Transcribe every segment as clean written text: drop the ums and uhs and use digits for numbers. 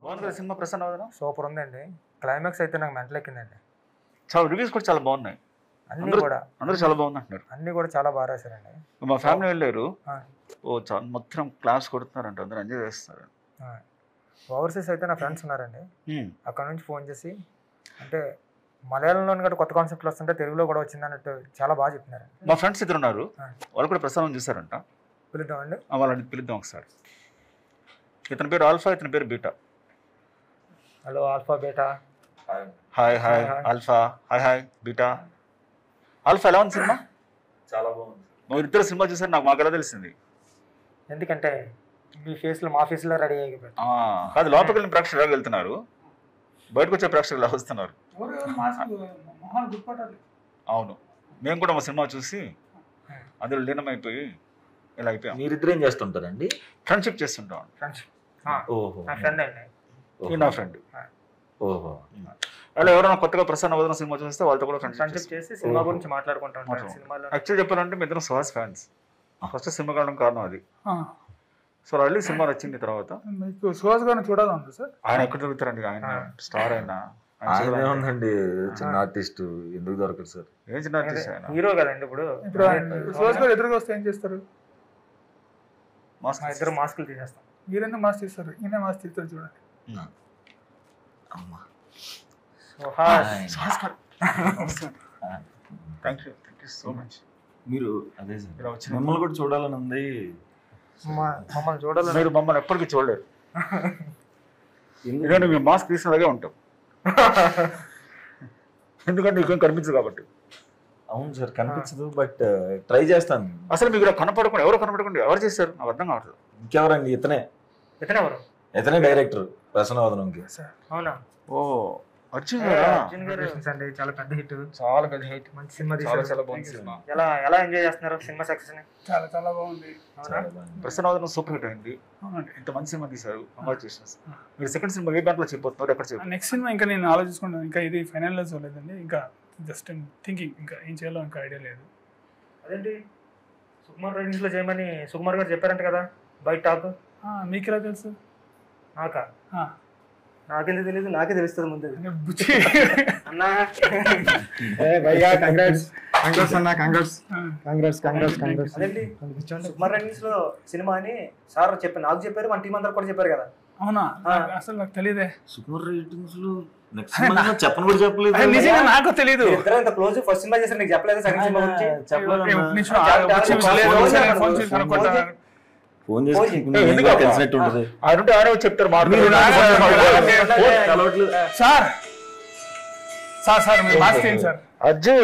బాగుంది కదా సినిమా ప్రసన్న వదనం? సూపర్ ఉందండి. క్లైమాక్స్ అయితే నాకు మెంటల్ ఎక్కిందండి. చాలా రివ్యూస్ కూడా చాలా బాగున్నాయి. అన్నీ కూడా అందరూ చాలా బాగుంది అంటున్నారు. అన్నీ కూడా చాలా బాగా రాశారండి. మా ఫ్యామిలీ వెళ్ళారు. చాలా మొత్తం క్లాస్ కొడుతున్నారంట, అందరూ ఎంజాయ్ చేస్తారు. ఓవర్సీస్ అయితే నా ఫ్రెండ్స్ ఉన్నారండి, అక్కడ నుంచి ఫోన్ చేసి అంటే మలయాళంలోని కూడా కొత్త కాన్సెప్ట్లు వస్తుంటే తెలుగులో కూడా వచ్చింది అన్నట్టు చాలా బాగా చెప్తున్నారు. మా ఫ్రెండ్స్ ఇద్దరు ఉన్నారు, వాళ్ళు కూడా ప్రసారం చూసారంట. పిలుద్దామండి, వాళ్ళని పిలుద్దాం ఒకసారి. ఇతని పేరు ఆల్ఫా, ఇతని పేరు beta. Hello alpha beta. Hi hi alpha. Hi hi beta. Alpha ఎలా ఉంది సినిమా? చాలా బాగుంది. మీరు ఇద్దరు సినిమా చూసారు, మాకు ఎలా తెలిసింది? ఎందుకంటే మీ ఫేస్లో మా ఫేస్లో రెడీ అయిపోయింది. కాదు, లోపలికి వెళ్ళిన ప్రేక్షకులు ఎలా వెళ్తున్నారు, బయటకు వచ్చే ప్రేక్షకులు ఎలా వస్తున్నారు? అవును, మేము కూడా మా సినిమా చూసి అందులో లీనమైపోయి ఇలా అయిపోయాం. మీరిద్దరు ఏం చేస్తుంటారండి? ఫ్రెండ్షిప్ చేస్తుంటాం. ఓహో, నా ఫ్రెండ్ అండి. నా ఫ్రెండ్. ఓహో, అలా ఎవరైనా కొత్తగా ప్రసన్న వదనం సినిమా చూస్తే వాళ్ళతో కూడా ఫ్రెండ్షిప్ చేసి సినిమా గురించి మాట్లాడుకుంటాం. యాక్చువల్ చెప్పాలంటే మీ ఇద్దరం సుహాస్ ఫ్యాన్స్. ఫస్ట్ సినిమా కావడం కారణం అది. సో వెళ్ళి సినిమా వచ్చింది తర్వాత మీకు సుహాస్ గారిని చూడాలండి సార్. ఆయన ఎక్కడ దొరుకుతారండి, ఆయన స్టార్. ఆయన ఉందండి, చిన్న ఆర్టిస్ట్, ఎందుకు దొరకదు సార్? ఏం చిన్న ఆర్టిస్ట్ ఆయన, హీరో కదండి. ఇప్పుడు సుహాస్ గారు ఎదురుగా వస్తే ఏం చేస్తారు? ఇద్దరు మాస్కులు తీసేస్తాం. మీరైనా మాస్క్ తీస్తారు, ఈయన మాస్క్ తీస్తారు, చూడండి. Thank you so much. మీరు అదే సార్, మిమ్మల్ని కూడా చూడాలని ఉంది. మమ్మల్ని చూడాలి. మీరు మమ్మల్ని ఎప్పటికీ చూడలేరు, ఎందుకంటే మేము మాస్క్ తీసినలాగే ఉంటాం. ఎందుకంటే నీకేం కనిపించదు కాబట్టి. అవును సార్, కనిపించదు, బట్ ట్రై చేస్తాను. అసలు మీకు కనపడకుండా ఎవరు కనపడకుండా ఎవరు చేస్తారు నాకు అర్థం కావట్లేదు. ఇంకెవరండి? ఇతనే డైరెక్టర్ ప్రసన్న వదనంకి. అవునా? ఓ అర్జున్ గారు అండి, చాలా పెద్ద హిట్. చాలా పెద్ద హిట్, మంచి సినిమా. చాలా బాగుంది సినిమా. ఎలా ఎంజాయ్ చేస్తున్నారు సినిమా సక్సెస్ ని? చాలా చాలా బాగుంది. ప్రసన్న వదనం సూపర్ హిట్ అయింది. ఇంత మంచి సినిమా తీశారు, కంగ్రాచులేషన్స్. మీరు సెకండ్ సినిమా ఏ బ్యాంక్ లో చెప్పబోతున్నారు, ఎక్కడ చెప్పారు? నెక్స్ట్ సినిమా ఇంకా నేను ఆలోచించుకుంటాను, ఇంకా ఇది ఫైనల్ లో చూడలేదండి, ఇంకా జస్ట్ థింకింగ్, ఇంకా ఏం చేయాలో ఇంకా ఐడియా లేదు. అదేంటి సుకుమార్ రైటింగ్స్ లో చేయమని సుకుమార్ గారు చెప్పారంట కదా బయట టాక్. మీకు ఎలా తెలుసు? నాకెందుకు తెలియదు, నాకే తెలుస్తుంది ముందు. అదేంటి సుకుమార్ రైటింగ్స్ లో సినిమా అని సార్ చెప్పారు, నాకు చెప్పారు, మన టీం అందరు కూడా చెప్పారు కదా. అవునా? అసలు నాకు తెలియదే. సుకుమార్ రైటింగ్స్ లో చెప్పను కూడా చెప్పలేదు. నిజంగా నాకు తెలియదు. ఇంత క్లోజ్ ఫస్ట్ సినిమా చేశారు, నీకు చెప్పలేదు సెకండ్ సినిమా గురించి? ఫోన్ చేసి తెలిసినట్టు ఉంటుంది. ఆరో చెప్తారు సార్ మీరు మాస్క్ చేయండి sir. Ajju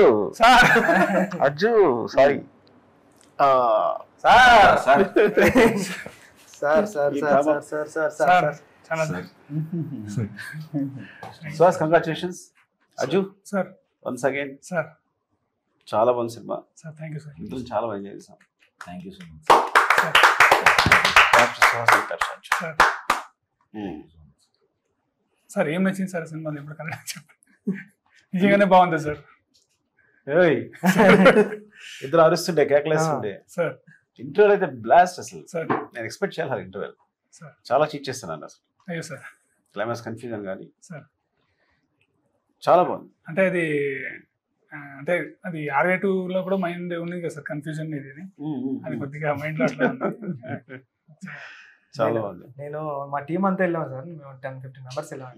sorry Suhas, congratulations. Ajju sir, once again sir, చాలా బాగుంది cinema sir. Thank you sir, ఇందులో చాలా బాగా చేసాం. Thank you so much sir. ఏం నచ్చింది సార్ సినిమాలో ఇప్పుడు కన్నా చెప్పండి. నిజంగానే బాగుంది సార్. ఇద్దరు అరుస్తుండే, కేకలేస్తుండే. సార్ ఇంటర్వెల్ అయితే బ్లాస్ట్ అసలు. సార్ నేను ఎక్స్పెక్ట్ చేయాలి ఇంటర్వెల్. సార్ చాలా చీట్ చేస్తున్నాను అసలు. అయ్యో సార్, క్లైమాక్స్ కన్ఫ్యూజన్ కానీ సార్ చాలా బాగుంది. అంటే అది R2 లో కూడా మైండ్ ఉంది కదా సార్, కన్ఫ్యూజన్ ఇది. అది కొద్దిగా మైండ్ లో అట్లా ఉంది. చాలా బాగుంది. నేను మా టీం అంతా వెళ్ళాము సార్, మేము 10-15 మెంబర్స్ వెళ్ళాము.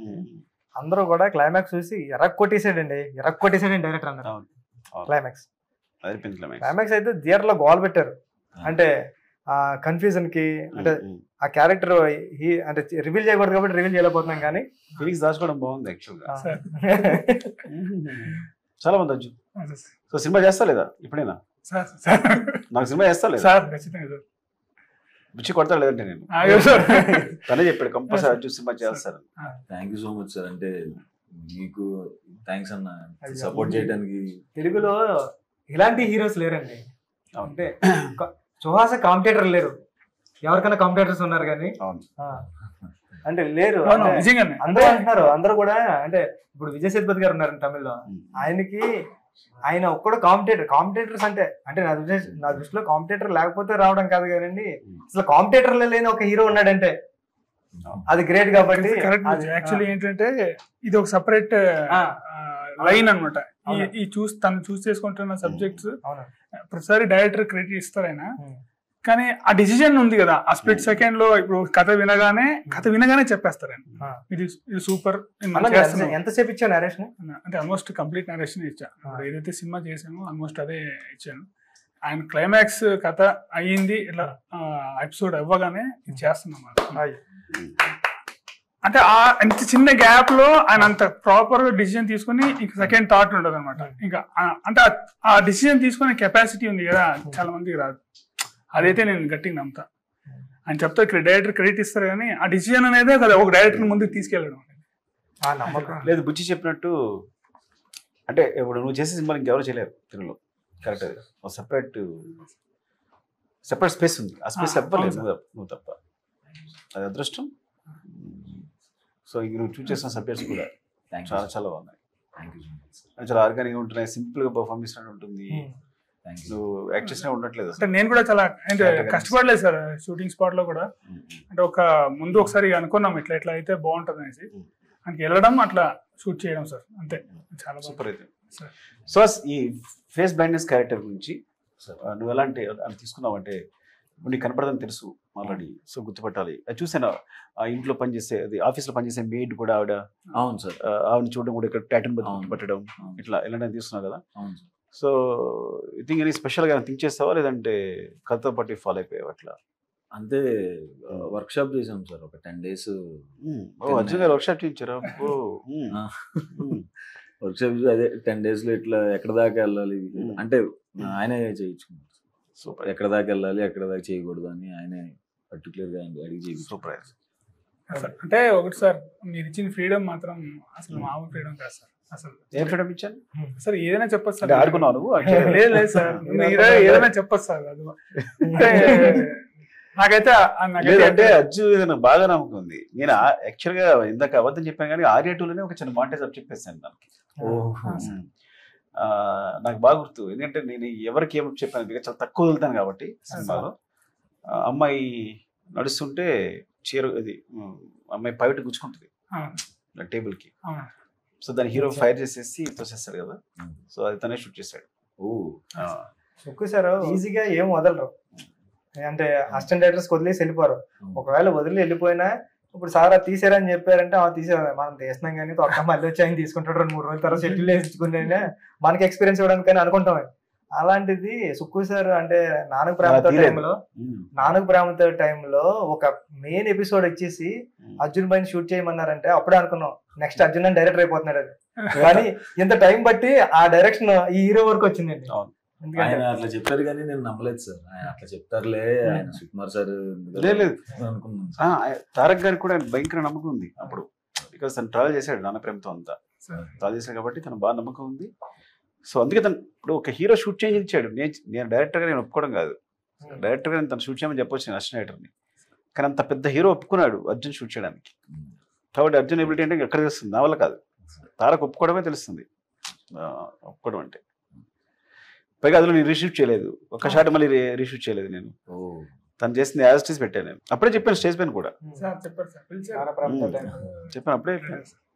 అందరూ కూడా క్లైమాక్స్ చూసి ఎరక్కొట్టేసాడండి డైరెక్టర్ అన్నారు. క్లైమాక్స్ అయితే థియేటర్ లో గోల్ పెట్టారు. అంటే ఆ కన్ఫ్యూజన్ కి, అంటే ఆ క్యారెక్టర్ అంటే రివీల్ చేయకూడదు కాబట్టి రివీల్ చేయలేకపోతున్నాం, కానీ ఫీలింగ్స్ దాచుకోవడం బాగుంది యాక్చువల్ గా. చాలా బాగుంది అజ్జు. సో సినిమా చేస్తా లేదా ఇప్పుడైనా? నాకు సినిమా చేస్తా లేదా? బుచ్చి కొడతా లేదంటే నేను తనే చెప్పాడు కంపల్సరీ అజ్జు సినిమా చేస్తారు. Thank you so much sir. అంటే మీకు థ్యాంక్స్ అన్న, సపోర్ట్ చేయడానికి. తెలుగులో ఇలాంటి హీరోస్ లేరండి. అంటే సుహాస్ కాంపిటేటర్ లేరు, ఎవరికైనా కాంపిటేటర్స్ ఉన్నారు కానీ అంటే లేరు. అందరూ అంటున్నారు, అందరూ కూడా. అంటే ఇప్పుడు విజయ్ సేతుపతి గారు ఉన్నారు తమిళ్లో, ఆయన ఒక్కడు కాంపిటేటర్స్ అంటే నా దృష్టిలో కాంపిటేటర్ లేకపోతే రావడం కాదు కానండి, అసలు కాంపిటేటర్లో లేని ఒక హీరో ఉన్నాడంటే అది గ్రేట్ కాబట్టి కరెక్ట్. యాక్చువల్లీ ఏంటంటే ఇది ఒక సపరేట్ లైన్ అనమాట. ఈ తను చూస్ చేసుకుంటున్న సబ్జెక్ట్స్ ప్రతిసారి డైరెక్టర్ క్రెడిట్ ఇస్తారు ఆయన, కానీ ఆ డిసిజన్ ఉంది కదా ఆ స్ప్లిట్ సెకండ్ లో. ఇప్పుడు కథ వినగానే చెప్పేస్తారు ఆయన ఇది సూపర్. ఎంతసేపు ఇచ్చా నరేషన్ అంటే ఆల్మోస్ట్ కంప్లీట్ నరేషన్ ఇచ్చా. ఏదైతే సినిమా చేసామో ఆల్మోస్ట్ అదే ఇచ్చాను. ఆయన క్లైమాక్స్ కథ అయ్యింది ఇట్లా ఎపిసోడ్ అవ్వగానే ఇది చేస్తున్నాం. అంటే అంత చిన్న గ్యాప్ లో ఆయన అంత ప్రాపర్ గా డిసిజన్ తీసుకుని ఇంకా సెకండ్ థాట్ ఉండదు అనమాట. ఇంకా అంటే ఆ డిసిజన్ తీసుకునే కెపాసిటీ ఉంది కదా చాలా మందికి రాదు. అదైతే నేను గట్టిగా నమ్ముతా. ఆయన చెప్తా డైరెక్టర్ క్రెడిట్ ఇస్తారు కానీ ఆ డిసిజన్ అనేది కదా ఒక డైరెక్టర్ ముందుకు తీసుకెళ్ళడం లేదు. బుచ్చి చెప్పినట్టు అంటే ఇప్పుడు నువ్వు చేసే సినిమాలు ఇంకెవరు చేయలేరు తెలుగులో. కరెక్ట్. అది ఒక సెపరేట్ స్పేస్ ఉంది. ఆ స్పేస్ ఎవ్వలేదు నువ్వు తప్ప. అది అదృష్టం. సో ఇంక నువ్వు చూస్ చేసిన సబ్జెక్ట్స్ కూడా చాలా చాలా బాగున్నాయి. చాలా ఆర్గానిక్గా ఉంటున్నాయి. సింపుల్ గా పర్ఫార్మ్ చేసినట్టు ఉంటుంది. నువ్వు యాక్ట్ చేసినా ఉండట్లేదు. అంటే నేను కూడా చాలా అంటే కష్టపడలేదు సార్ షూటింగ్ స్పాట్ లో కూడా. అంటే ముందు ఒకసారి అనుకున్నాం ఇట్లా అయితే బాగుంటుంది అనేసి, అందుకే వెళ్ళడం అట్లా షూట్ చేయడం సార్. అంతే. చాలా సూపర్ అయితే. సో ఈ ఫేస్ బ్లైండ్నెస్ క్యారెక్టర్ గురించి నువ్వు ఎలాంటి తీసుకున్నావు అంటే నీకు కనపడదని తెలుసు ఆల్రెడీ, సో గుర్తుపట్టాలి. అది చూసాను ఆ ఇంట్లో పనిచేసే అది ఆఫీస్లో పనిచేసే మెయిడ్ కూడా ఆవిడ. అవును సార్. ఆవిడని చూడడం కూడా ఇక్కడ ప్యాటర్న్ గుర్తుపట్టడం ఇట్లా ఎలాంటి తీసుకున్నావు కదా. సో ఐ థింక్ ఎనీ స్పెషల్గా థింక్ చేస్తావా లేదంటే కథతో పాటు ఫాలో అయిపోయావు అట్లా? అంతే. వర్క్ షాప్ చేసాం సార్ ఒక 10 days. అర్జున్ గారు వర్క్ షాప్ చేయించారా? వర్క్ షాప్ అదే 10 days లో ఇట్లా ఎక్కడ దాకా వెళ్ళాలి అంటే ఆయనే చేయించుకున్నారు. సూపర్. ఎక్కడ దాకా వెళ్ళాలి ఎక్కడ దాకా చేయకూడదు అని ఆయనే పర్టికులర్ గా అడిగి చేయించు. సూపర్. అంటే ఒకటి సార్ మీరు ఇచ్చిన ఫ్రీడమ్ మాత్రం అసలు మామూలు ఫ్రీడమ్ కాదు సార్. అసలు ఏం ఫ్రీడమ్ ఇచ్చాను సార్? ఏదైనా చెప్పచ్చు సార్. ఆడుకున్నావు నువ్వు? లేదు సార్, ఏదైనా చెప్పచ్చు సార్. అది నాకైతే అంటే అర్జున్ నాకు బాగా నమ్మకం ఉంది. నేను యాక్చువల్ గా ఇందాక అబద్ధం చెప్పాను కానీ ఆర్యా2లోనే ఒక చిన్న మాంటేజ్ అప్ చెప్పేసాను దానికి. నాకు బాగా గుర్తు. ఎందుకంటే నేను ఎవరికి ఏమో చెప్పాను చాలా తక్కువ వదులుతాను కాబట్టి సినిమాలో. అమ్మాయి నడుస్తుంటే చీర అది అమ్మాయి పైట గుచ్చుకుంటుంది టేబుల్ కి. సో దాని హీరో ఫైర్ చేసేసి తోసేస్తాడు కదా. సో అది తనే షూట్ చేశాడు. సార్ ఈజీగా ఏం వదలరు. అంటే అసిస్టెంట్ డైరెక్టర్స్ వదిలేసి వెళ్ళిపోరు. ఒకవేళ వదిలి వెళ్ళిపోయినా ఇప్పుడు సార్ అది తీసారని చెప్పారంటే తీసారు మనం తీసినాం కానీ తొక్క మళ్ళీ వచ్చి ఆయన తీసుకుంటాడు 2-3 రోజుల తర్వాత షెడ్యూల్ వేసుకుని మనకి ఎక్స్పీరియన్స్ ఇవ్వడానికి కానీ అనుకుంటాం. అలాంటిది సుక్కు సార్ అంటే నాన్నకు ప్రేమతో టైంలో ఒక మెయిన్ ఎపిసోడ్ వచ్చేసి అర్జున్ పైన షూట్ చేయమన్నారంటే అప్పుడే అనుకున్నాం నెక్స్ట్ అర్జున్ అని డైరెక్టర్ అయిపోతున్నాడు అది. కానీ ఇంత టైం బట్టి ఆ డైరెక్షన్ ఈ హీరో వరకు వచ్చిందండి. ఆయన అట్లా చెప్పారు కానీ నేను నమ్మలేదు సార్. ఆయన అట్లా చెప్తారులే ఆయన సుకుమార్ సార్ అనుకున్నాను. తారక్ గారికి కూడా భయంకర నమ్మకం ఉంది అప్పుడు. బికాస్ తను ట్రావెల్ చేశాడు నాన్న ప్రేమతో అంతా ట్రావెల్ చేశాడు కాబట్టి తను బాగా నమ్మకం ఉంది. సో అందుకే తను ఇప్పుడు ఒక హీరో షూట్ చేసి ఇచ్చాడు. నేను డైరెక్టర్గా నేను ఒప్పుకోవడం కాదు. డైరెక్టర్గా నేను తను షూట్ చేయమని చెప్పొచ్చు నేను అసిస్టెంట్ డైరెక్టర్ని. కానీ అంత పెద్ద హీరో ఒప్పుకున్నాడు అర్జున్ షూట్ చేయడానికి. కాబట్టి అర్జున్ ఎబిలిటీ అంటే ఎక్కడ తెలుస్తుంది? నా వల్ల కాదు. తారక్ ఒప్పుకోవడమే తెలుస్తుంది ఒప్పుకోవడం అంటే. పైగా అందులో నేను రీషూట్ చేయలేదు. ఒక షాట్ మళ్ళీ రీషూట్ చేయలేదు నేను. తను చేసింది యాజ్ స్టేజ్ పెట్టాను. నేను అప్పుడే చెప్పాను స్టేజ్ పైన కూడా చెప్పాను. అప్పుడే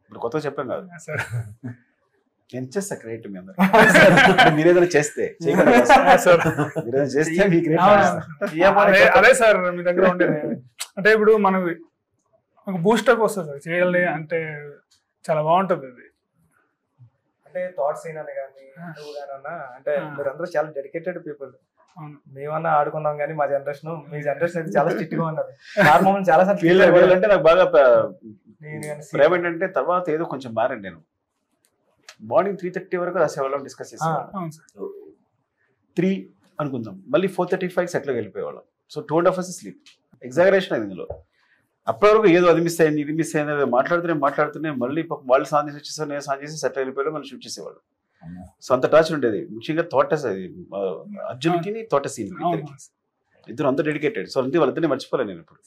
ఇప్పుడు కొత్తగా చెప్పాను కాదు. నేను చేస్తా క్రియేట్ మీ అందరూ. మీరు ఏదైనా చేస్తే అదే సార్ మీ దగ్గర ఉండేది. అంటే ఇప్పుడు మనకు ఒక బూస్టప్ వస్తుంది సార్ చేయాలి అంటే చాలా బాగుంటుంది అది. అంటే థాట్స్ అయినా కానీ అంటే మీరందరూ చాలా డెడికేటెడ్ పీపుల్. మేమన్నా ఆడుకున్నాం కానీ మా జనరేషన్ మీ జనరేషన్ అయితే చాలా స్ట్రిక్ట్ గా ఉన్నారు. మమ్మల్ని చాలా సార్లు అంటే నాకు బాగా ప్రేమ ఏంటంటే తర్వాత ఏదో కొంచెం మారండి. నేను మార్నింగ్ 3:30 వరకు రాసేవాళ్ళం, డిస్కస్ చేసేవాళ్ళం. 3 అనుకుందాం, మళ్ళీ 4:35 సెట్లోకి వెళ్ళిపోయేవాళ్ళం. So 2.5 hours sleep. ఎగ్జాగరేషన్ అయింది ఇందులో. అప్పటి వరకు ఏదో అది మిస్ అయింది ఇది మిస్ అయింది మాట్లాడుతూనే మళ్ళీ వాళ్ళు సాన్ చేసి వచ్చేసారు, నేను సాన్ చేసి సెట్ వెళ్ళిపోయాడు, మళ్ళీ షూట్ చేసేవాళ్ళు. సో అంత టార్చర్ ఉండేది. ముఖ్యంగా తోటస్ అది అర్జున్కి తోట సీన్ ఇద్దరు అంత డెడికేటెడ్. సో అంతే వాళ్ళిద్దరిని మర్చిపోలేను నేను ఇప్పుడు.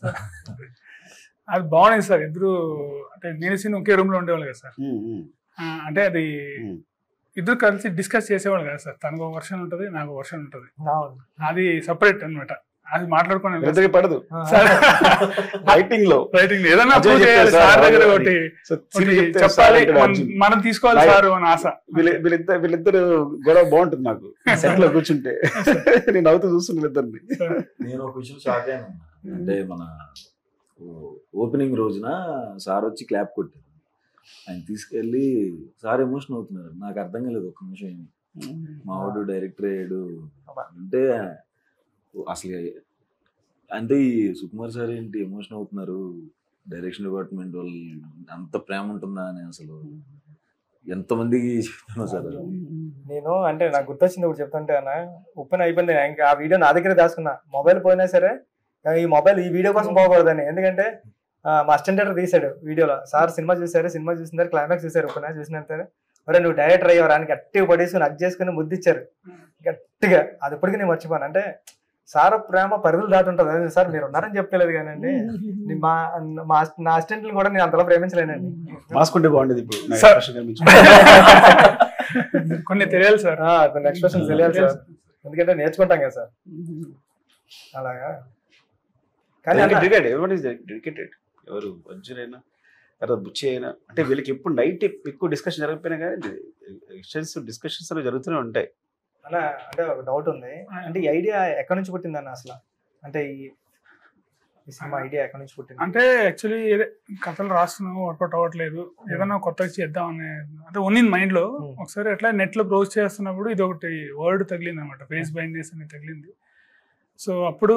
అది బాగుంది సార్. ఇద్దరు అంటే నేను సీన్ ఒకే రూమ్ లో ఉండేవాళ్ళు కదా సార్. అంటే అది ఇద్దరు కలిసి డిస్కస్ చేసేవాళ్ళు కదా సార్. తనకు ఒక వర్షన్ ఉంటుంది, నాకు వర్షన్ ఉంటుంది. అది సపరేట్ అనమాట. అది మాట్లాడుకున్నాను ఇద్దరికి పడదు రైటింగ్ లో ఏదైనా అజయ్ prove చేయాలి చెప్పారు సార్ సార్, దగ్గర అది- ఒకటి సో సీన్ ఒకటి చెప్తే చెప్పాలి సార్ ఇక్కడ మనం- అర్జున్. మనం తీసుకోవాలి Right. సార్ అని ఆశ. వీళ్ళిద్దరు గొడవ బాగుంటుంది నాకు సెట్ లో కూర్చుంటే నేను అవుతూ చూస్తున్నా వీళ్ళిద్దరిని. నేను ఒక విషయం షాక్ అయ్యాను. అంటే మన ఓపెనింగ్ రోజున సార్ వచ్చి క్లాప్ కొట్టారు. ఆయన తీసుకెళ్ళి సార్ ఎమోషన్ అవుతున్నారు. నాకు అర్థం కాలేదు ఒక్క నిమిషం ఏమి. మా వాడు డైరెక్టర్ అయ్యాడు అంటే అసలు అంటే ఈ సుకుమార్ సార్ ఏంటి ఎమోషన్ అవుతున్నారు, డైరెక్షన్ డిపార్ట్మెంట్ వాళ్ళు అంత ప్రేమ ఉంటుందా అని అసలు ఎంతమందికి చెప్తున్నా సార్. నేను అంటే నాకు గుర్తొచ్చింది ఒకటి చెప్తుంటే అన్న, ఓపెన్ అయిపోయింది ఇంకా ఆ వీడియో నా దగ్గర దాచుకున్నా. మొబైల్ పోయినా సరే ఈ మొబైల్ ఈ వీడియో కోసం పోకూడదని, ఎందుకంటే మా అసిస్టెంట్ తీసాడు వీడియోలో. సార్ సినిమా చూసారు, సినిమా చూసిన క్లైమాక్స్ చూసారు, ఓపెన్ చూసినంత మరి నువ్వు డైరెక్టర్ అయ్యారు అని గట్టిగా పడేసుకుని అది చేసుకుని ముద్దిచ్చారు గట్టిగా. అది ఇప్పటికీ నేను మర్చిపోను. అంటే సార్ ప్రేమ పరిధులు దాటుంటది. అదే సార్ మీరు ఉన్నారని చెప్పలేదు కానండి, నా అసిస్టెంట్ కూడా నేను అంతలా ప్రేమించలేనండి. మాస్కుంటే బాగుండేది ఇప్పుడు నా సార్. expression కనిపించింది. కొన్ని తెలియాలి సార్, కొన్ని ఎక్స్ప్రెషన్స్ తెలియాలి సార్, ఎందుకంటే నేర్చుకుంటాం కదా సార్ అలాగా. కానీ ఎవరి డెడికేటెడ్, ఎవరు అర్జున్ అయినా తర్వాత బుచ్చి అయినా, అంటే వీళ్ళకి ఎప్పుడు నైట్ ఎక్కువ డిస్కషన్ జరగకపోయినా కానీ డిస్కషన్స్ జరుగుతూనే ఉంటాయి. అలా అంటే ఒక డౌట్ ఉంది, అంటే ఈ ఐడియా ఎక్కడి నుంచి పుట్టిందన్న అసలు? అంటే ఈ సినిమా ఐడియా ఎక్కడి నుంచి పుట్టింది? అంటే యాక్చువల్లీ కథలు రాస్తున్నాం, వర్కౌట్ అవ్వట్లేదు, ఏదైనా కొత్తగా చేద్దాం అనే అంటే ఉన్నింది మైండ్ లో. ఒకసారి ఎట్లా నెట్ లో బ్రౌజ్ చేస్తున్నప్పుడు ఇది ఒకటి వర్డ్ తగిలింది అనమాట, ఫేస్ బైండ్నెస్ అని తగిలింది. సో అప్పుడు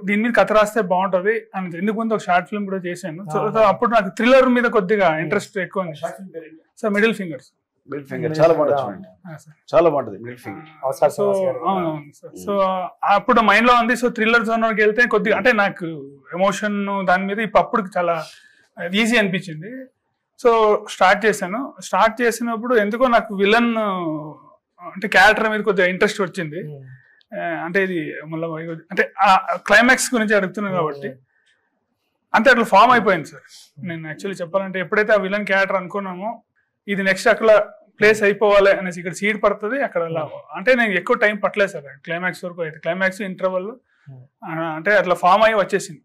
దీని మీద కథ రాస్తే బాగుంటది అని ఎందుకు ముందు ఒక షార్ట్ ఫిల్మ్ కూడా చేశాను. సో అప్పుడు నాకు థ్రిల్లర్ మీద కొద్దిగా ఇంట్రెస్ట్ ఎక్కువ ఉంది. సో మిడిల్ ఫింగర్స్ చాలా బాగుంటుంది చూడండి, చాలా బాగుంటుంది మిడిల్ ఫింగర్. సో అవునవును సార్. సో అప్పుడు మైండ్ లో ఉంది. సో థ్రిల్లర్ జోన్కి వెళ్తే కొద్దిగా అంటే నాకు ఎమోషన్ దాని మీద అప్పుడు చాలా ఈజీ అనిపించింది. సో స్టార్ట్ చేశాను. స్టార్ట్ చేసినప్పుడు ఎందుకో నాకు విలన్ అంటే క్యారెక్టర్ మీద కొద్దిగా ఇంట్రెస్ట్ వచ్చింది. అంటే ఇది మళ్ళీ అంటే క్లైమాక్స్ గురించి అడుగుతున్నాను కాబట్టి అంతే అట్లా ఫామ్ అయిపోయింది సార్. నేను యాక్చువల్లీ చెప్పాలంటే ఎప్పుడైతే ఆ విలన్ క్యారెక్టర్ అనుకున్నామో ఇది నెక్స్ట్ అక్కడ ప్లేస్ అయిపోవాలి అనేసి ఇక్కడ సీడ్ పడుతుంది అక్కడ అంటే నేను ఎక్కువ టైం పట్టలేదు సార్ క్లైమాక్స్ వరకు. అయితే క్లైమాక్స్ ఇంటర్వల్ అంటే అట్లా ఫామ్ అయ్యి వచ్చేసింది.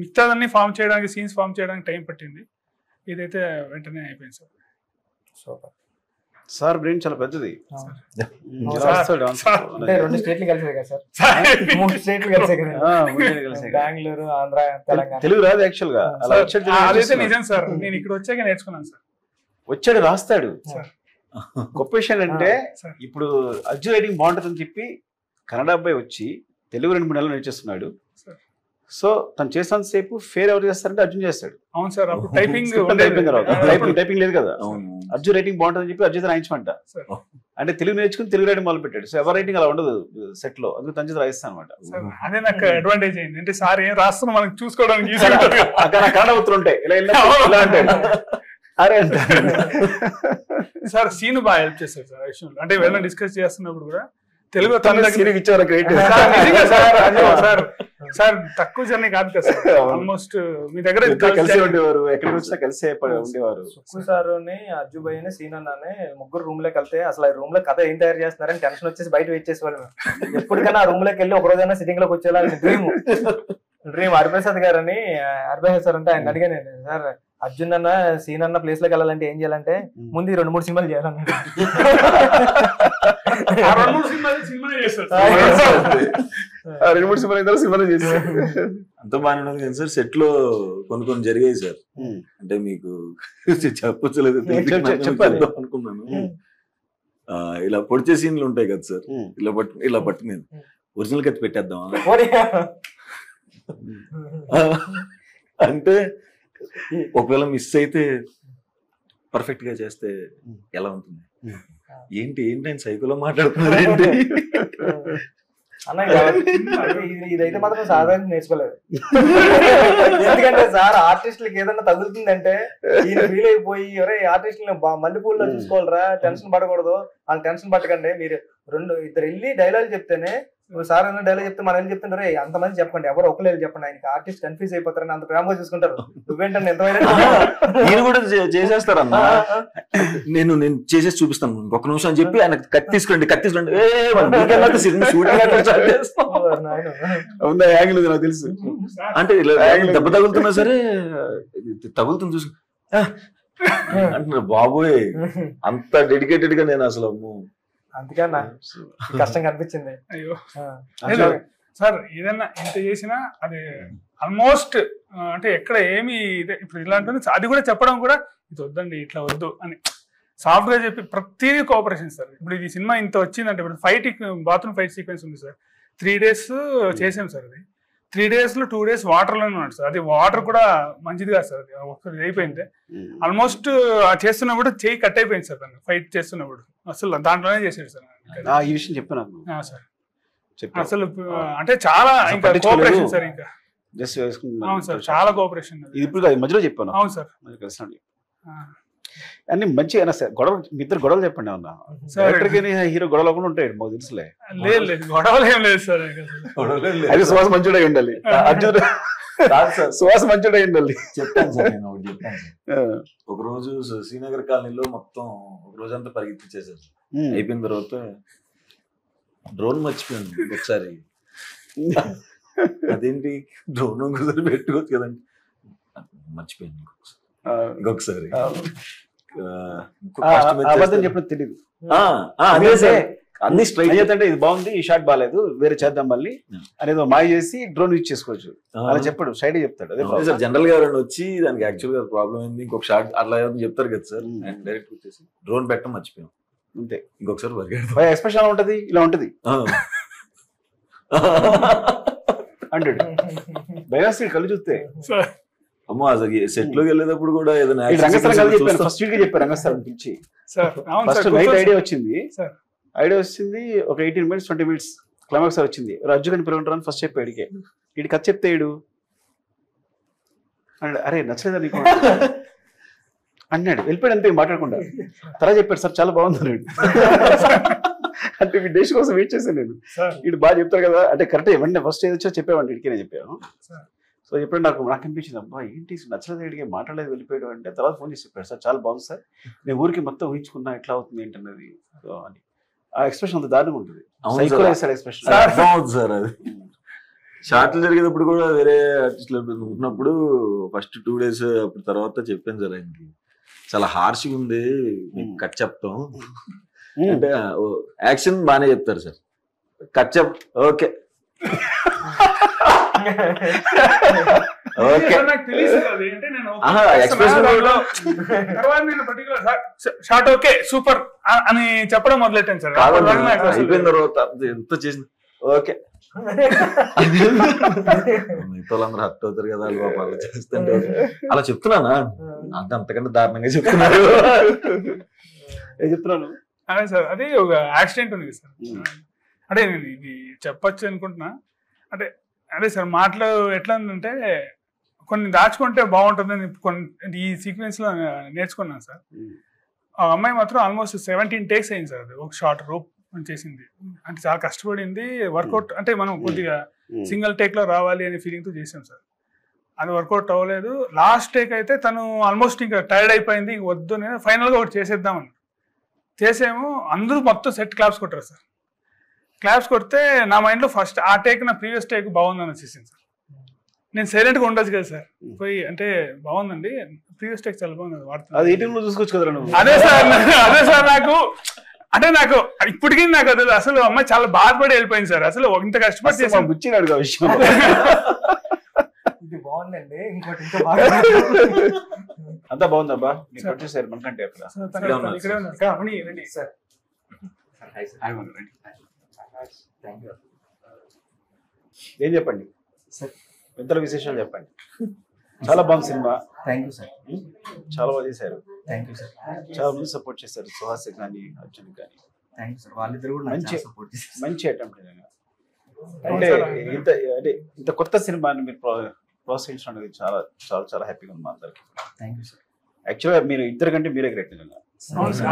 మిగతాదన్నీ ఫామ్ చేయడానికి, సీన్స్ ఫామ్ చేయడానికి టైం పట్టింది. ఇదైతే వెంటనే అయిపోయింది సార్. సూపర్. సార్ బ్రెయిన్ చాలా పెద్దది. రెండు స్టేట్లు కలిసే కదా సార్, 3 స్టేట్లు కలిసే కదా, బెంగళూరు, ఆంధ్ర, తెలంగాణ. తెలుగు రాదు యాక్చువల్ గా. అదైతే నిజం సార్, నేను ఇక్కడ వచ్చాక నేర్చుకున్నాను సార్. వచ్చాడు రాస్తాడు. గొప్ప విషయం అంటే ఇప్పుడు అర్జున్ రైటింగ్ బాగుంటుందని చెప్పి కన్నడ అబ్బాయి వచ్చి తెలుగు 2-3 నెలలు నేర్చేస్తున్నాడు. సో తను చేస్తాను సేపు ఫేర్ ఎవరు చేస్తారంటే అర్జున్ చేస్తాడు. అవును సార్. అప్పుడు టైపింగ్ టైపింగ్ లేదు కదా. అర్జున్ రైటింగ్ బాగుంటుందని చెప్పి అర్జున్ రాయించమంట. అంటే తెలుగు నేర్చుకుని తెలుగు రైటింగ్ మొదలు పెట్టాడు. సో ఎవరి రైటింగ్ అలా ఉండదు సెట్ లో, అందుకు తన చేత రాయిస్తాను అనమాట. అదే నాకు అడ్వాంటేజ్ అయింది. అంటే సార్ ఏం రాస్తున్నా మనకు చూసుకోవడానికి అక్కడ కన్నడ ఉత్తరం ఉంటాయి, ఇలా అంటాడు అరే అంట. సార్ సీన్ బాగా హెల్ప్ చేస్తారు సార్ విషయంలో. అంటే వెళ్ళి డిస్కస్ చేస్తున్నప్పుడు కూడా తెలుగు సార్ తక్కువ జర్నీ కాదు కదా సార్. ఆల్మోస్ట్ మీ దగ్గర కలిసి ఉండేవారు, ఎక్కడికి వచ్చినా కలిసే ఉండేవారు. సుక్కు సార్ అజ్జు భయ్ సీన్ అన్నానే ముగ్గురు రూమ్ లోకి వెళ్తే అసలు ఆ రూమ్ లో కథ ఏం తయారు చేస్తున్నారని టెన్షన్ వచ్చేసి బయట వెయిట్ చేసేవాళ్ళు. ఎప్పటికైనా ఆ రూమ్ లోకి వెళ్ళి ఒక రోజైనా సిట్టింగ్ లోకి వచ్చేలా డ్రీమ్. హరిప్రసాద్ గారు అని, హరిప్రసాద్ సార్ అంటే ఆయన అడిగా నేను, సార్ అర్జున్ అన్న సీన్ అన్న ప్లేస్ లోకి వెళ్ళాలంటే ఏం చేయాలంటే ముందు 2-3 సినిమాలు చేయాలన్నాడు. 2-3 సినిమాలు చేశారు. అంత బాగానే ఉన్నది కానీ సార్ సెట్ లో కొన్ని జరిగాయి సార్. అంటే మీకు చెప్పలేదు అనుకున్నాను. ఇలా పొడిచే సీన్లు ఉంటాయి కదా సార్, ఇలా పట్టుకునేది ఒరిజినల్ కత్తి పెట్టేద్దామా అంటే ఒకవేళ మిస్ అయితే పర్ఫెక్ట్ గా చేస్తే ఎలా ఉంటుంది, ఏంటి ఆయన సైకోలో మాట్లాడుతున్నారు ఏంటి అన్న. ఇదైతే మాత్రం సాధారణ నేర్చుకోలేదు. ఎందుకంటే సార్ ఆర్టిస్టులకి ఏదన్నా తగులుతుందంటే ఈయన ఫీల్ అయిపోయి ఎవరే ఆర్టిస్టులు మల్లెపూల్లో చూసుకోవాలరా, టెన్షన్ పడకూడదు, వాళ్ళు టెన్షన్ పట్టకండి, మీరు 2-2 వెళ్ళి డైలాగ్ చెప్తేనే సార్ అన్న డైలాగ్ చెప్తే మనం ఏం చెప్తుంటారు, అంతమంది చెప్పండి, ఎవరు ఒకరు చెప్పండి, ఆయనకి ఆర్టిస్ట్ కన్ఫ్యూజ్ అయిపోతారని అంత ప్రేమగా చూసుకుంటారు. నువ్వేంటంటే ఎంతమైనా నేను కూడా చేసేస్తారన్నా, నేను చేసేసి చూపిస్తాను ఒక నిమిషం అని చెప్పి ఆయన కత్తి తీసుకోండి ఉందా యాంగిల్ నాకు తెలుసు. అంటే దెబ్బ తగులుతున్నా సరే తగులుతుంది చూసు అంటున్నారు. బాబోయ్ అంత డెడికేటెడ్ గా నేను అసలు అందుకన్నా కష్టం కనిపించింది. అయ్యో సార్, ఏదన్నా ఎంత చేసినా అది ఆల్మోస్ట్ అంటే ఎక్కడ ఏమి ఇప్పుడు ఇలా ఉంటుంది, అది కూడా చెప్పడం కూడా ఇది వద్దండి ఇట్లా వద్దు అని సాఫ్ట్ గా చెప్పి ప్రతిదీ కోఆపరేషన్ సార్. ఇప్పుడు ఇది సినిమా ఇంత వచ్చిందంటే ఇప్పుడు బాత్రూమ్ ఫైట్ సీక్వెన్స్ ఉంది సార్, 3 days చేసాం సార్. అది 3 days లో 2 days వాటర్లోనే ఉన్నాడు సార్. అది వాటర్ కూడా మంచిది కాదు సార్, అది ఒకసారి అయిపోయింది. ఆల్మోస్ట్ చేస్తున్నప్పుడు చేయి కట్ అయిపోయింది సార్, దాన్ని ఫైట్ చేస్తున్నప్పుడు అసలు దాంట్లోనే చేసాడు సార్. ఈ విషయం చెప్పాను సార్ అసలు అంటే చాలా ఇంకా కోఆపరేషన్ సార్, ఇంకా జస్ట్ అవును సార్ చాలా కోఆపరేషన్. ఇది ఇప్పుడు మధ్యలో చెప్పాను. అవును సార్ కలిసి అన్ని మంచిగా సార్. గొడవలు మీ ఇద్దరు గొడవలు చెప్పండి ఏమన్నా. హీరో గొడవలు కూడా ఉంటాయి మాకు తెలుసులే. లేదు గొడవలు ఏం లేదు సార్. అది సువాస మంచుడై ఉండాలి, అర్జున్ సువాస మంచుడై ఉండాలి. చెప్తాను సార్, నేను ఒకటి చెప్తాను సార్. ఒక రోజు శ్రీనగర్ కాలనీలో మొత్తం ఒక రోజంతా పరిగెత్తిచ్చేసారు. అయిపోయిన తర్వాత డ్రోన్ మర్చిపోయాను ఒకసారి. అదేంటి డ్రోన్ ఒకసారి పెట్టుకోవచ్చు కదండి, మర్చిపోయాను ఇంకొకసారి. అబద్ధం చెప్పడం తెలియదు అన్ని స్ట్రైట్ అంటే ఇది బాగుంది, ఈ షాట్ బాగాలేదు, వేరే చేద్దాం మళ్ళీ అనేది మాయ చేసి డ్రోన్ యూజ్ చేసుకోవచ్చు అలా చెప్పాడు, స్ట్రైట్ చెప్తాడు. అదే సార్, జనరల్ గా ఎవరైనా వచ్చి దానికి యాక్చువల్ గా ప్రాబ్లం ఏంది ఇంకొక షాట్ అట్లా చెప్తారు కదా సార్. అండ్ డైరెక్ట్ వచ్చేసి డ్రోన్ పెట్టడం మర్చిపోయాం అంతే. ఇంకొకసారి ఎక్స్ప్రెషన్ ఎలా ఉంటది, ఇలా ఉంటది అంటాడు భయస్త్రీ కళ్ళు చూస్తే. అమ్మో అసలు సెట్ లోకి వెళ్ళేటప్పుడు కూడా ఏదైనా రంగస్థలం ఫస్ట్ వీక్ చెప్పారు, రంగస్థలం పిలిచి ఫస్ట్ నైట్ ఐడియా వచ్చింది. ఒక 18 minutes 20 minutes క్లైమాక్స్ వచ్చింది. రజ్జు కానీ పిల్లలు ఫస్ట్ చెప్పాడు, వీడి కథ చెప్తే వీడు అన్నాడు, అరే నచ్చలేదా నీకు అన్నాడు, వెళ్ళిపోయాడు అంతే మాట్లాడకుండా. తర్వాత చెప్పాడు, సార్ చాలా బాగుంది అన్నాడు. అంటే మీ డేష్ కోసం వెయిట్ చేశాను నేను, వీడు బాగా చెప్తారు కదా అంటే కరెక్ట్ ఇవ్వండి, ఫస్ట్ ఏదొచ్చో చెప్పేవాడి వీడికి నేను చెప్పాను. సో ఎప్పుడు నాకు అనిపించింది, అబ్బా ఏంటి నచ్చలేదు వీడికి మాట్లాడలేదు వెళ్ళిపోయాడు అంటే. తర్వాత ఫోన్ చేసి చెప్పాడు, సార్ చాలా బాగుంది సార్, నేను ఊరికి మొత్తం ఊహించుకున్నా ఎట్లా అవుతుంది ఏంటన్నది అని. ఆ ఎక్స్ప్రెషన్ అంత దారుణంగా ఉంటుంది. ఎక్స్ప్రెషన్ సార్ అది షార్ట్లు జరిగేటప్పుడు కూడా వేరే ఆర్టిస్టులు ఉన్నప్పుడు ఫస్ట్ 2 days అప్పుడు తర్వాత చెప్పాను సార్ ఆయనకి, చాలా హార్ష్గా ఉంది మీకు కట్ చెప్తాం అంటే. యాక్షన్ బాగానే చెప్తారు sir, cut okay short okay super అని చెప్పడం మొదలెట్టాను సార్. అయిపోయిన తర్వాత ఎంత చేసిన ఓకే మిగతాళ్ళందరూ హర్ట్ అవుతారు కదా అలా చేస్తుంటే అలా చెప్తున్నానా అంటే అంతకంటే దారుణంగా చెప్తున్నారు. చెప్తున్నాను అదే సార్, అది ఒక యాక్సిడెంట్ ఉంది సార్. అంటే నేను ఇది చెప్పచ్చు అనుకుంటున్నా. అంటే అదే సార్ మాటలు ఎట్లా ఉందంటే కొన్ని దాచుకుంటే బాగుంటుందని కొన్ని ఈ సీక్వెన్స్ లో నేర్చుకున్నాను సార్. ఆ అమ్మాయి మాత్రం ఆల్మోస్ట్ 17 takes అయింది సార్. అది ఒక షార్ట్ రోప్ చేసింది అంటే చాలా కష్టపడింది. వర్కౌట్ అంటే మనం కొద్దిగా సింగిల్ టేక్ లో రావాలి అనే ఫీలింగ్ తో చేసాం సార్. అది వర్కౌట్ అవ్వలేదు. లాస్ట్ టేక్ అయితే తను ఆల్మోస్ట్ ఇంకా టైర్డ్ అయిపోయింది, వద్దు నేను ఫైనల్ గా ఒకటి చేసేద్దామని చేసేమో. అందరూ మొత్తం సెట్ క్లాప్స్ కొట్టారు సార్. క్లాప్స్ కొడితే నా మైండ్ లో ఫస్ట్ ఆ టేక్ నా ప్రీవియస్ టేక్ బాగుందని వచ్చేసింది సార్. నేను సైలెంట్ గా ఉండొచ్చు కదా సార్, పోయి అంటే బాగుందండి ప్రీవియస్ టేక్ చాలా బాగుంది వాడుతున్నాను చూసుకోవచ్చు కదా. అదే సార్ నాకు అంటే నాకు ఇప్పటికీ నాకు అది అసలు అమ్మాయి చాలా బాధపడి వెళ్ళిపోయింది సార్. అసలు ఇంత కష్టపడి చేసాను గుచ్చినాడు ఆ విషయం. ఇది బాగుందండి, ఇంకోటి ఇంకా అంతా బాగుందబ్బా. వచ్చేసారు మనకంటే ఏం చెప్పండి పెద్దల విశేషాలు చెప్పండి. చాలా బాగుంది సినిమా. థ్యాంక్ యూ సార్, చాలా బాగా చేశారు. Thank you sir. చాలా మంది సపోర్ట్ చేశారు, సుహాస్ కానీ అర్జున్ కానీ. థ్యాంక్ యూ సార్, వాళ్ళిద్దరు కూడా మంచి అటెంప్ట్. అంటే ఇంత కొత్త సినిమాని మీరు ప్రోత్సహించడం అనేది చాలా చాలా చాలా హ్యాపీగా ఉంది మా అందరికి. Thank you sir. యాక్చువల్గా మీరు ఇద్దరు కంటే మీరే గ్రేట్ నిజంగా.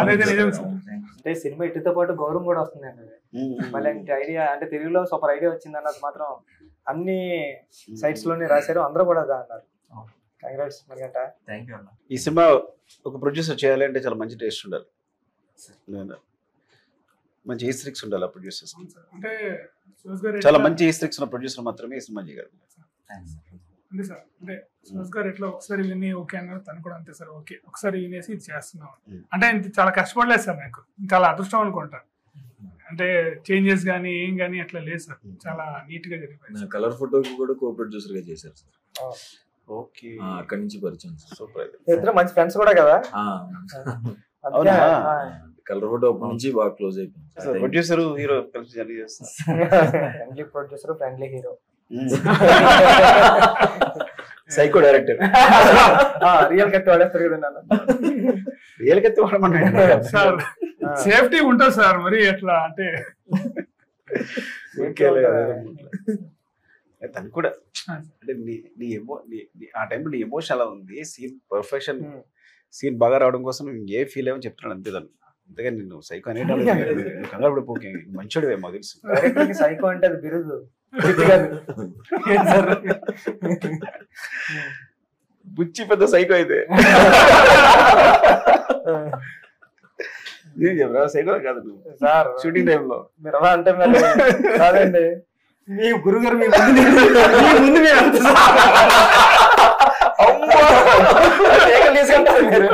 అదైతే నిజం సార్. అంటే సినిమా ఇటుతో పాటు గౌరవం కూడా వస్తుందండి అది. మళ్ళీ ఐడియా అంటే తెలుగులో సూపర్ ఐడియా వచ్చింది అన్నది మాత్రం అన్ని సైట్స్ లోనే రాశారు, అందరూ కూడా అదే అన్నారు. కంగ్రాట్స్ మరిగంట. థ్యాంక్ యూ అన్న. ఈ సినిమా ఒక ప్రొడ్యూసర్ చేయాలి అంటే చాలా మంచి టేస్ట్ ఉండాలి, మంచి ఈస్ట్రిక్స్ ఉండాలి ఆ ప్రొడ్యూసర్స్. అంటే సురేష్ గారు చాలా మంచి ఈస్ట్రిక్స్ ఉన్న ప్రొడ్యూసర్ మాత్రమే ఈ సినిమా చేయగలరు. అంటే సార్ అంటే సురేష్ గారు ఎట్లా ఒకసారి విని ఓకే అన్నారు, తను కూడా అంతే సార్ ఓకే ఒకసారి వినేసి ఇది చేస్తున్నాం. అంటే ఇంత చాలా కష్టపడలేదు సార్, నాకు చాలా అదృష్టం అనుకుంటా. అంటే చేంజెస్ కానీ ఏం కానీ అట్లా లేదు సార్, చాలా నీట్ గా జరిగిపోయింది. కలర్ ఫోటోకి కూడా కో ప్రొడ్యూసర్ గా చేశారు సార్. ఓకే, అక్కడి నుంచి పరిచయం సార్. సూపర్. ఇద్దరు మంచి ఫ్రెండ్స్ కూడా కదా. అవునా? కలర్ ఫోటో అప్పటి నుంచి బాగా క్లోజ్ అయిపోయింది. ప్రొడ్యూసర్ హీరో కలిసి జర్నీ చేస్తారు. Friendly producer, friendly hero, psycho director. Real కత్తి వాడేస్తారు కదా నన్ను. రియల్ కత్తి వాడమన్నాడు సార్. సేఫ్టీ ఉంటుంది సార్, మరి ఎట్లా అంటే తను కూడా అంటే ఆ టైంలో నీ ఎమోషన్ అలా ఉంది, సీన్ పర్ఫెక్షన్, సీన్ బాగా రావడం కోసం ఏ ఫీల్ అయ్యని చెప్తున్నాడు అంతే. దాన్ని అంతేగాని నేను సైకో అనే కంగారు పడిపోకే, మంచోడివే మాకు తెలుసు. డైరెక్టర్కి సైకో అంటే అది బిరుదు. బుచ్చి పెద్ద సైకో అయితే సైకో కాదు నువ్వు సార్. షూటింగ్ టైంలో మీరు అలా అంటే మరి కాదండి, మీ గురుగారు మీ ముందు మీరు అంత తీసుకుంటారు మీరు.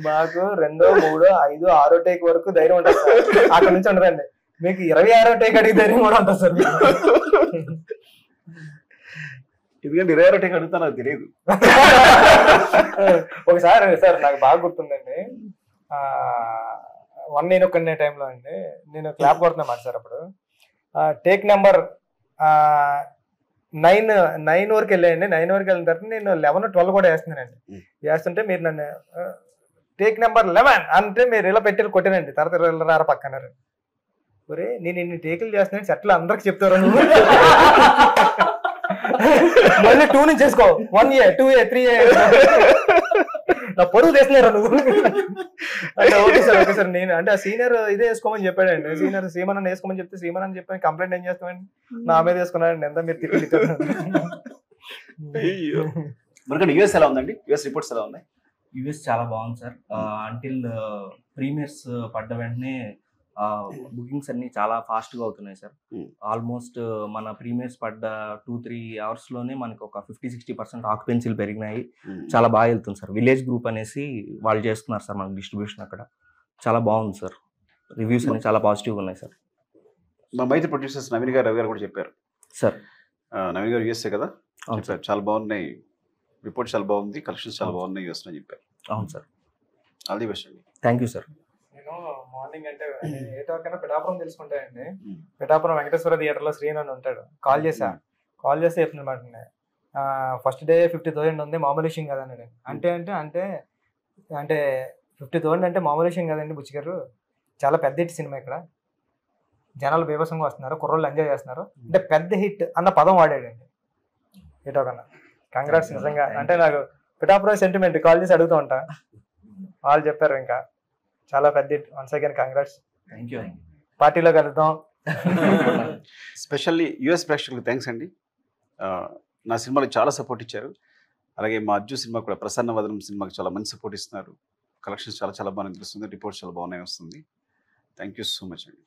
మాకు 2, 3, 5, 6 టేక్ వరకు ధైర్యం ఉంటుంది సార్, అక్కడ నుంచి ఉండదండి. మీకు 26వ టేక్ అడిగి ధైర్యం కూడా ఉంటుంది సార్. ఎందుకంటే 26వ టేక్ అడుగుతా నాకు తెలియదు. ఒకసారి సార్ నాకు బాగా గుర్తుందండి, 1 నేను ఒక్కనే టైంలో అండి, నేను క్లాప్ కొడుతున్నా సార్. అప్పుడు టేక్ నెంబర్ 9 వరకు వెళ్ళాయండి. 9 వరకు వెళ్ళిన తర్వాత నేను 11, 12 కూడా వేస్తున్నానండి. వేస్తుంటే మీరు నన్ను టేక్ నెంబర్ 11 అంటే మీరు ఇలా పెట్టి కొట్టానండి. తర్వాత రారా పక్కన్నారు. ఒరే నేను ఇన్ని టేకులు చేస్తున్నాను చెట్లు అందరికి చెప్తారు నువ్వు, మళ్ళీ 2 నుంచి చేసుకో, 1A 2A 3A నా పొరుగు తెస్తున్నారా నువ్వు అంటే ఓకే సార్ నేను అంటే ఆ సీనియర్ ఇదే వేసుకోమని చెప్పాడండి. సీనియర్ సీమన్ వేసుకోమని చెప్తే సీమన్ అని చెప్పాను. కంప్లైంట్ ఏం చేస్తామండి, నా మీద వేసుకున్నాడండి. ఎంత మీరు తిరిగి మనకంటే యూఎస్ ఎలా ఉందండి? యూఎస్ రిపోర్ట్స్ ఎలా ఉన్నాయి? యూఎస్ చాలా బాగుంది సార్. అంటిల్ ప్రీమియర్స్ పడ్డ వెంటనే బుకింగ్స్ అన్ని చాలా ఫాస్ట్ గా అవుతున్నాయి సార్. ఆల్మోస్ట్ మన ప్రీమియర్స్ పడ్డ 2-3 అవర్స్ లోనే మనకి ఒక 50-60% ఆక్యుపెన్సీలు పెరిగినాయి. చాలా బాగా వెళ్తుంది సార్. విలేజ్ గ్రూప్ అనేసి వాళ్ళు చేస్తున్నారు సార్ మనకి డిస్ట్రిబ్యూషన్, అక్కడ చాలా బాగుంది సార్. రివ్యూస్ అన్ని చాలా పాజిటివ్ ఉన్నాయి సార్. మా మైత్రి ప్రొడ్యూసర్స్ నవీన్ గారు, రవి గారు కూడా చెప్పారు సార్. నవీన్ గారు యూఎస్ఏ కదా చెప్పారు, చాలా బాగున్నాయి రిపోర్ట్స్, చాలా బాగుంది, కలెక్షన్స్ చాలా బాగున్నాయి యూఎస్ అని చెప్పారు. అవును సార్. ఆల్ ది బెస్ట్ అండి. Thank you sir. నేను మార్నింగ్ అంటే 8 వరకైనా పిఠాపురం తెలుసుకుంటాయండి. పిఠాపురం వెంకటేశ్వర థియేటర్లో శ్రీను అని ఉంటాడు. కాల్ చేస్తే చెప్తున్నమాట, ఫస్ట్ డే 50,000 ఉంది, మామూలు విషయం కదండి. అంటే 50,000 అంటే మామూలు విషయం కదండి బుచ్చి గారు, చాలా పెద్ద హిట్ సినిమా, ఇక్కడ జనాలు బీభత్సంగా వస్తున్నారు, కుర్రోళ్ళు ఎంజాయ్ చేస్తున్నారు అంటే పెద్ద హిట్ అన్న పదం వాడాడండి ఏటో కన్నా. కంగ్రాట్స్ నిజంగా. అంటే నాకు పిఠాపురం సెంటిమెంట్ కాల్ చేసి అడుగుతూ ఉంటా, వాళ్ళు చెప్పారు ఇంకా చాలా పెద్ద hit. Once again congrats. Thank you. పార్టీలో కలుద్దాం. స్పెషల్లీ యూఎస్ ప్రేక్షకులకు థ్యాంక్స్ అండి. నా సినిమాలకు చాలా సపోర్ట్ ఇచ్చారు. అలాగే మా అర్జున్ సినిమా కూడా, ప్రసన్న వదనం సినిమాకి చాలా మంచి సపోర్ట్ ఇస్తున్నారు. కలెక్షన్స్ చాలా చాలా బాగా తెలుస్తుంది, రిపోర్ట్స్ చాలా బాగున్నాయి వస్తుంది. థ్యాంక్ యూ సో మచ్ అండి.